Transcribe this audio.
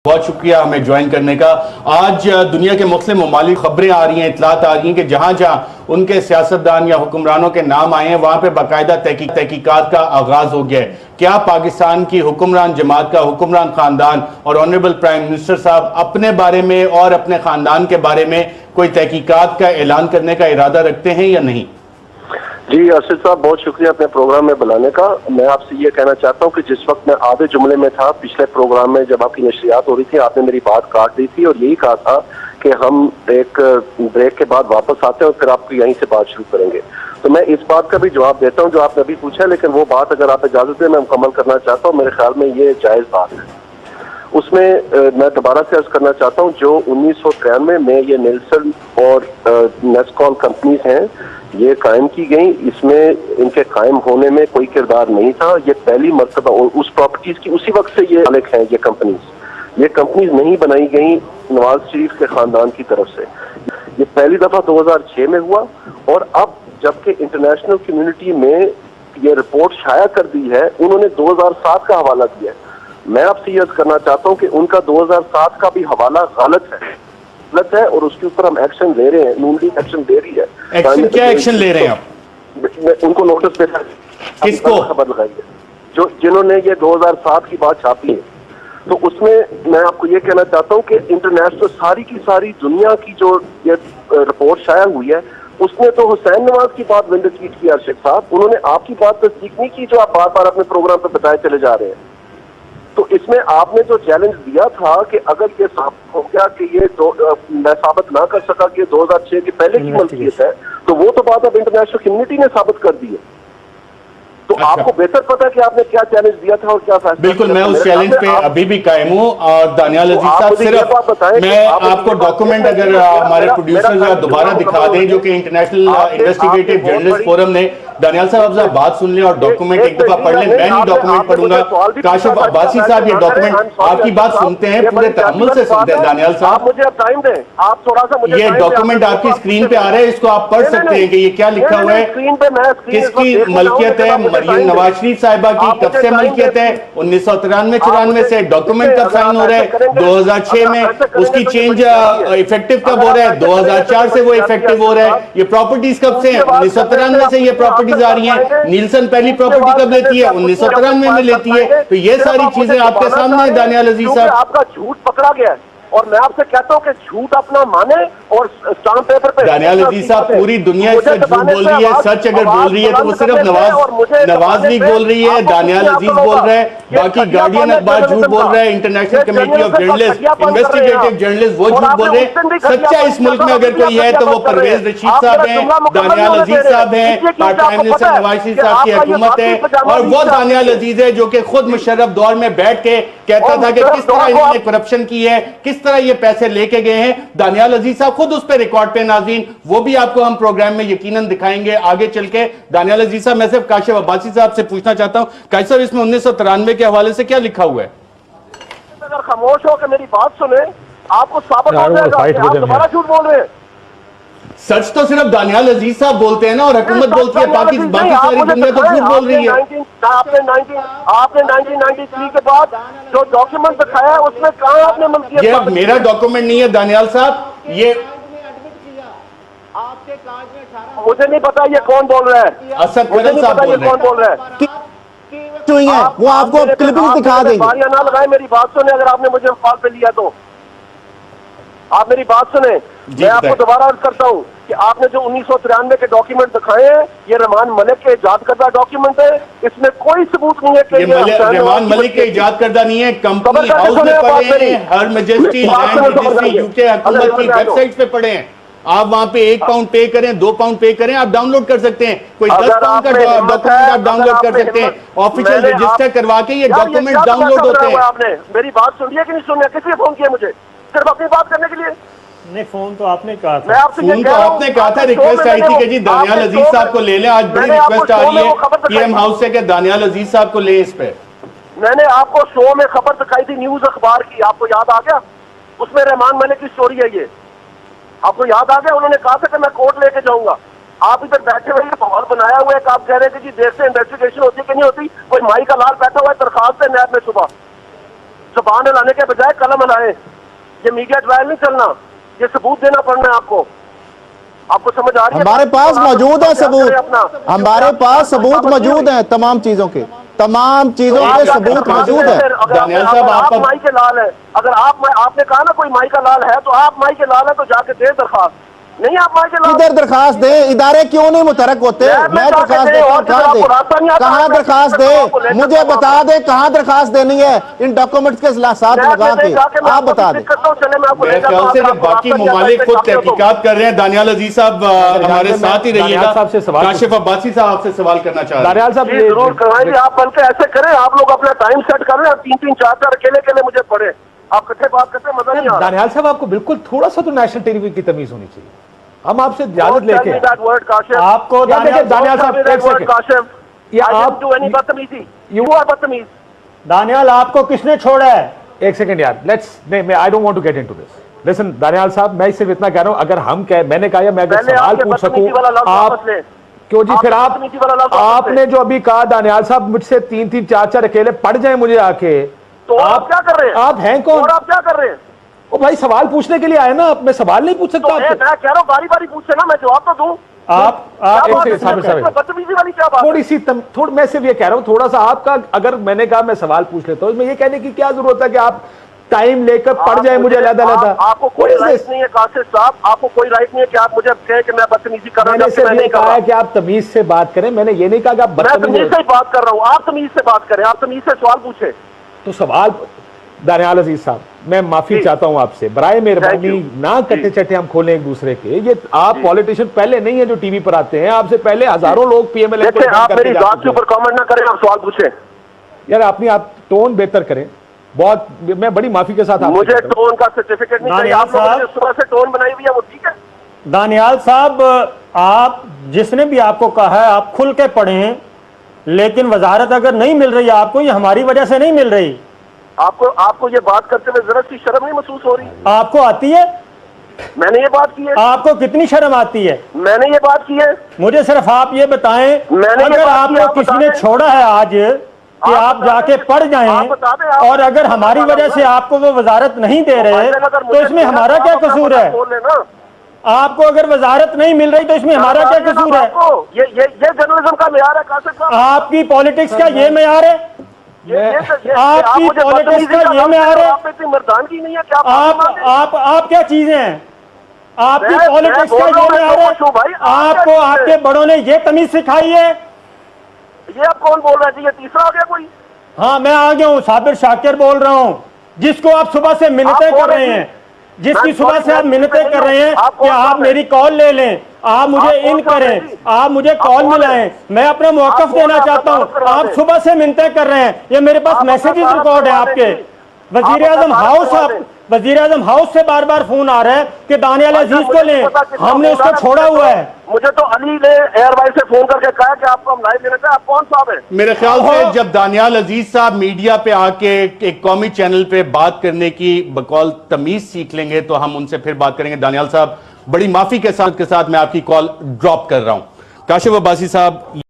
बहुत शुक्रिया हमें ज्वाइन करने का। आज दुनिया के मुस्लिम ममालिक खबरें आ रही हैं, इतलात आ रही हैं कि जहां जहां उनके सियासतदान या हुक्मरानों के नाम आए हैं वहां पे बाकायदा तहकीकात का आगाज हो गया है। क्या पाकिस्तान की हुक्मरान जमात का हुक्मरान खानदान और ऑनरेबल प्राइम मिनिस्टर साहब अपने बारे में और अपने खानदान के बारे में कोई तहकीकात का ऐलान करने का इरादा रखते हैं या नहीं? जी अर्शद साहब, बहुत शुक्रिया अपने प्रोग्राम में बुलाने का। मैं आपसे ये कहना चाहता हूँ कि जिस वक्त मैं आधे जुमले में था पिछले प्रोग्राम में, जब आपकी नशरियात हो रही थी, आपने मेरी बात काट दी थी और यही कहा था कि हम एक ब्रेक के बाद वापस आते हैं और फिर आपको यहीं से बात शुरू करेंगे। तो मैं इस बात का भी जवाब देता हूँ जो आपने अभी पूछा है, लेकिन वो बात अगर आप इजाजत दें मैं मुकम्मल करना चाहता हूँ। मेरे ख्याल में ये जायज बात है। उसमें मैं दोबारा से अर्ज करना चाहता हूँ, जो 1993 में ये नेल्सन और नेस्कॉल कंपनीज हैं, ये कायम की गई। इसमें इनके कायम होने में कोई किरदार नहीं था। ये पहली मर्तबा उस प्रॉपर्टीज की उसी वक्त से ये मालिक हैं। ये कंपनीज नहीं बनाई गई नवाज शरीफ के खानदान की तरफ से। ये पहली दफा 2006 में हुआ और अब जबकि इंटरनेशनल कम्युनिटी में ये रिपोर्ट शाया कर दी है, उन्होंने 2007 का हवाला दिया है। मैं आपसे यह करना चाहता हूं कि उनका 2007 का भी हवाला गलत है और उसके ऊपर हम एक्शन ले रहे हैं। नून लीग एक्शन ले रही है। क्या एक्शन ले रहे हैं आप? उनको नोटिस पे किसको खबर लगाई है जो जिन्होंने ये 2007 की बात छापी है। तो उसमें मैं आपको ये कहना चाहता हूँ कि इंटरनेशनल सारी की सारी दुनिया की जो ये रिपोर्ट शाया हुई है, उसने तो हुसैन नवाज की बात विंडीकेट की। अर्शद साहब, उन्होंने आपकी बात तस्दीक नहीं की जो आप बार बार अपने प्रोग्राम पे बताए चले जा रहे हैं। तो इसमें आपने जो चैलेंज दिया था कि अगर ये साबित हो गया कि ये मैं साबित ना कर सका कि 2006 के पहले की मलकियत है, तो वो तो बात अब इंटरनेशनल कम्युनिटी ने साबित कर दी है। तो आपको बेहतर पता है कि आपने क्या चैलेंज दिया था और क्या फैसला। बिल्कुल, मैं उस चैलेंज पे अभी भी कायम हूँ। और दानियाल अजीज साहब, सिर्फ मैं आपको डॉक्यूमेंट अगर हमारे प्रोड्यूसर दोबारा दिखा दें, जो कि इंटरनेशनल इन्वेस्टिगेटिव जर्नलिस्ट फोरम ने, दानियाल साहब आप बात सुन लें और डॉक्यूमेंट एक दफा पढ़ लें। मैं नहीं डॉक्यूमेंट पढ़ूंगा। काशिफ अब्बासी साहब, ये डॉक्यूमेंट आपकी बात सुनते हैं, पूरे तहम्मुल से सुनते हैं। दानियाल साहब, मुझे टाइम दें, आप थोड़ा सा मुझे ये डॉक्यूमेंट आपकी स्क्रीन पे आ रहा है, इसको आप पढ़ सकते हैं कि ये क्या लिखा हुआ है, किसकी मलकियत है। मरियम नवाज शरीफ साहिबा की कब से मलकियत है? 1993-94 से। डॉक्यूमेंट कब साइन हो रहा है? 2006 में। उसकी चेंज इफेक्टिव कब हो रहा है? 2004 से वो इफेक्टिव हो रहा है। ये प्रॉपर्टीज कब से हैं? 1993 से ये प्रॉपर्टीज आ रही हैं। नीलसन पहली प्रॉपर्टी कब लेती है? 1993 में लेती है। तो ये सारी चीजें आपके सामने है दानियाल अजीज साहब। आपका झूठ पकड़ा गया है और मैं आपसे कहता हूँ कि झूठ अपना माने और स्टाम्प पेपर पे। दानियाल अजीज साहब, पूरी दुनिया इससे झूठ बोल रही है। सच अगर बोल रही है तो वो सिर्फ नवाज लीग बोल रही है, दानियाल अजीज बोल रहा है, बाकी गार्डियन अखबार झूठ बोल रहा है, international committee of journalist, investigative journalist वो झूठ बोल रहे हैं। सच्चा इस मुल्क में अगर कोई है तो वो परवेज रशीद साहब हैं, दानियाल अजीज साहब हैं, प्राइम मिनिस्टर नवाज शरीफ साहब की हुकूमत है। और वो दानियाल अजीज है जो कि खुद मुशर्रफ दौर में बैठ के कहता था कि किस तरह इन्होंने करप्शन की है, किस तरह ये पैसे लेके गए हैं। दानियाल अजीज साहब खुद उस पर रिकॉर्ड पे नाज़रीन, वो भी आपको हम प्रोग्राम में यकीनन दिखाएंगे आगे चल के। दानियाल अजीज साहब, मैं सिर्फ काशिफ अब्बासी साहब से पूछना चाहता हूं, काशिफ साहब, इसमें 1993 के हवाले से क्या लिखा हुआ है? अगर खामोश हो कि मेरी बात सुने, आपको साबित हो जाएगा कि आप दोबारा झूठ बोल रहे हैं। सच तो सिर्फ दानियाल अजीज साहब बोलते हैं ना, और हुकूमत बोलती है, बाकी सारी दुनिया तो झूठ बोल रही है। आपने 1993 के बाद जो डॉक्यूमेंट दिखाया है उसमें कहां आपने मलकियत? ये मेरा डॉक्यूमेंट नहीं है दानियाल साहब, ये आपके कागज में 18। मुझे नहीं पता ये कौन बोल रहा है। असद करम साहब बोल रहे हैं। कौन बोल रहा है? वो आपको क्लिपिंग दिखा देंगे। ना लगाए, मेरी बात सुने। अगर आपने मुझे कॉल पे लिया तो आप मेरी बात सुने। मैं आपको दोबारा अर्ज करता हूँ कि आपने जो 1993 के डॉक्यूमेंट दिखाए हैं, ये रहमान मलिक के इजाद करदा डॉक्यूमेंट है। इसमें कोई सबूत नहीं है कि रहमान मलिक के इजाद करदा नहीं है। कंपनी हाउस में पढ़े हैं, हर मैजेस्टी लैंड यूके हुकूमत की वेबसाइट पे पढ़े हैं। आप वहां पे 1 पाउंड पे करें, 2 पाउंड पे करें, आप डाउनलोड कर सकते हैं। कोई 10 पाउंड का डॉक्यूमेंट आप डाउनलोड कर सकते हैं। ऑफिशियल रजिस्टर करवा के ये डॉक्यूमेंट डाउनलोड होते हैं। आपने मेरी बात सुन लिया कि नहीं सुन लिया? किसने फोन किया मुझे? सिर्फ अपनी बात करने के लिए? नहीं, फोन तो आपने कहा था। फोन तो आपने कहा था, रिक्वेस्ट आई थी कि जी दानियाल अजीज साहब को ले लें। आज बड़ी रिक्वेस्ट आ रही है पीएम हाउस से कि दानियाल अजीज साहब को ले। इस पे मैंने आपको शो में खबर दिखाई थी न्यूज अखबार की, आपको याद आ गया? उसमें रहमान मलिक की स्टोरी है ये, आपको याद आ गया? उन्होंने कहा था कि मैं कोर्ट लेके जाऊंगा। आप इधर बैठे हुए माहौल बनाया हुआ है कि आप कह रहे थे जी देर से इन्वेस्टिगेशन होती है कि नहीं होती। कोई माई का लाल बैठा हुआ है दरखास्त है नैब में सुबह, जबान हिलाने के बजाय कलम हिलाएं। ये मीडिया ट्रायल नहीं चलना, ये सबूत देना पड़ना है आपको। आपको समझ आ रही है? हमारे पास मौजूद है सबूत, हमारे पास सबूत मौजूद है, तमाम चीजों के सबूत मौजूद है। दानियाल साहब, आप माई के लाल है, अगर आपने कहा ना कोई माई का लाल है, तो आप माई के लाल है तो जाके दे दरखास्त। नहीं आप माई के लाल, किधर दरखास्त दे? इदारे क्यों नहीं मुतरक होते? मैं दरखास्त देता हूं, कहाँ दे? कहाँ दरखास्त दे? मुझे बता दे कहाँ दरखास्त देनी है, इन डॉक्यूमेंट्स के साथ लगा के आप बता दें। मेरे ख्याल से जब बाकी ममालिक खुद तहकीकात कर रहे हैं, दानियाल अजीज साहब हमारे साथ ही रहिएगा। काशिफ अब्बासी साहब आपसे सवाल करना चाह रहे हैं। दानियाल साहब जरूर करवाएंगे, आप बल्कि ऐसे करें, आप लोग अपना टाइम सेट कर रहे हैं, 3-3 4-4 अकेले मुझे पड़े, आप कितने बात करते हैं, मजा नहीं आ रहा। दानियाल साहब आपको बिल्कुल थोड़ा सा तो नेशनल टेलीविजन की तमीज होनी चाहिए। हम आपसे इजाजत लेके आपको दानियाल साहब एक सेकंड, ये आप बदतमीज दानियाल आपको किसने छोड़ा है? एक सेकंड यार, लेट्स नहीं, I don't want to get into this. Listen Daniyal साहब, मैं सिर्फ इतना कह रहा हूं, अगर हम मैंने कहा मैं अगर सवाल पूछ सकूं आप क्यों जी, फिर आपने जो अभी कहा दानियाल साहब मुझसे 3-3 4-4 अकेले पड़ जाए मुझे आके, तो आप क्या कर रहे हैं? आप हैं कौन? और आप क्या कर रहे हैं? ओ भाई सवाल पूछने के लिए आए ना आप, मैं सवाल नहीं पूछ सकता तो मैं कह रहा हूँ बारी पूछे ना, मैं जवाब तो दूं। बदतमीजी वाली क्या बात? थोड़ी सी मैं सिर्फ ये कह रहा हूँ, थोड़ा सा आपका, अगर मैंने कहा मैं सवाल पूछ लेता हूँ, इसमें ये कहने की क्या जरूरत है कि आप टाइम लेकर पड़ जाए मुझे अलग-अलग। आपको कोई राइट नहीं है कासिफ साहब, आपको कोई राइट नहीं है कि आप मुझे कहें कि मैं बदतमीजी कर रहा हूं। मैंने सिर्फ ये कहा है कि आप तमीज से बात करें, मैंने ये नहीं कहा कि आप मैं तमीज से बात कर रहा हूँ, आप तमीज से बात करें, आप तमीज से सवाल पूछे। तो सवाल दानियाल अजीज साहब, मैं माफी चाहता हूं आपसे, बराए मेहरबानी ना कट्टे चट्टे हम खोलें एक दूसरे के। ये आप पॉलिटिशियन पहले नहीं है जो टीवी पर आते हैं, आपसे पहले हजारों लोग पीएमएल। आप मेरी बात के ऊपर कमेंट ना करें, आप सवाल पूछें यार, अपनी आप टोन बेहतर करें। बहुत मैं बड़ी माफी के साथ मुझे टोन का सर्टिफिकेट नहीं चाहिए, आप लोगों ने सुबह से टोन बनाई हुई है, वो ठीक है। दानियाल साहब, आप जिसने भी आपको कहा है आप खुल के पढ़ें, लेकिन वजारत अगर नहीं मिल रही है आपको, ये हमारी वजह से नहीं मिल रही। आपको ये बात करते हुए जरा सी शर्म नहीं महसूस हो रही? आपको आती है? मैंने ये बात की है। आपको कितनी शर्म आती है? मैंने ये बात की है। मुझे सिर्फ आप ये बताएं, अगर आपको किसी ने छोड़ा है आज कि आप जाके पढ़ जाएं, और अगर हमारी वजह से आपको वो वजारत नहीं दे रहे, तो इसमें हमारा क्या कसूर है? आपको अगर वजारत नहीं मिल रही तो इसमें हमारा क्या कसूर है? ये जर्नलिज्म का मेयार है कासिफ साहब। आपकी पॉलिटिक्स का ये मेयार है? आपकी पॉलिटिक्स का ये मेयार है? आप इतनी मर्दानगी नहीं है क्या? आप क्या चीजें हैं? आपकी पॉलिटिक्स का ये मेयार है? आपको आपके बड़ों ने ये तमीज सिखाई है? ये आप कौन बोल रहे थे? ये तीसरा आ गया कोई? हाँ, मैं आ गया हूँ, साबिर शाकिर बोल रहा हूँ, जिसको आप सुबह से मिन्नतें कर रहे हैं, जिसकी सुबह से आप मिन्नतें कर रहे हैं कि आप मेरी कॉल ले लें, आप मुझे इन करें, आप मुझे कॉल मिलाएं, मैं अपना मौकफ देना चाहता हूं। आप सुबह से मिन्नतें कर रहे हैं, ये मेरे पास मैसेजेस रिकॉर्ड है आपके। वजीर आजम हाउस से बार बार फोन आ रहा है कि दानियाल अजीज को लें, हमने उसको छोड़ा हुआ है। मुझे तो अली ने एयरवाइस से फोन करके कहा कि आपको हम लाइव लेना चाहते हैं। आप कौन साहब है? मेरे ख्याल से जब दानियाल अजीज साहब मीडिया पे आके एक कौमी चैनल पे बात करने की बकौल तमीज सीख लेंगे तो हम उनसे फिर बात करेंगे। दानियाल साहब, बड़ी माफी के साथ मैं आपकी कॉल ड्रॉप कर रहा हूं। काशिफ अब्बासी साहब।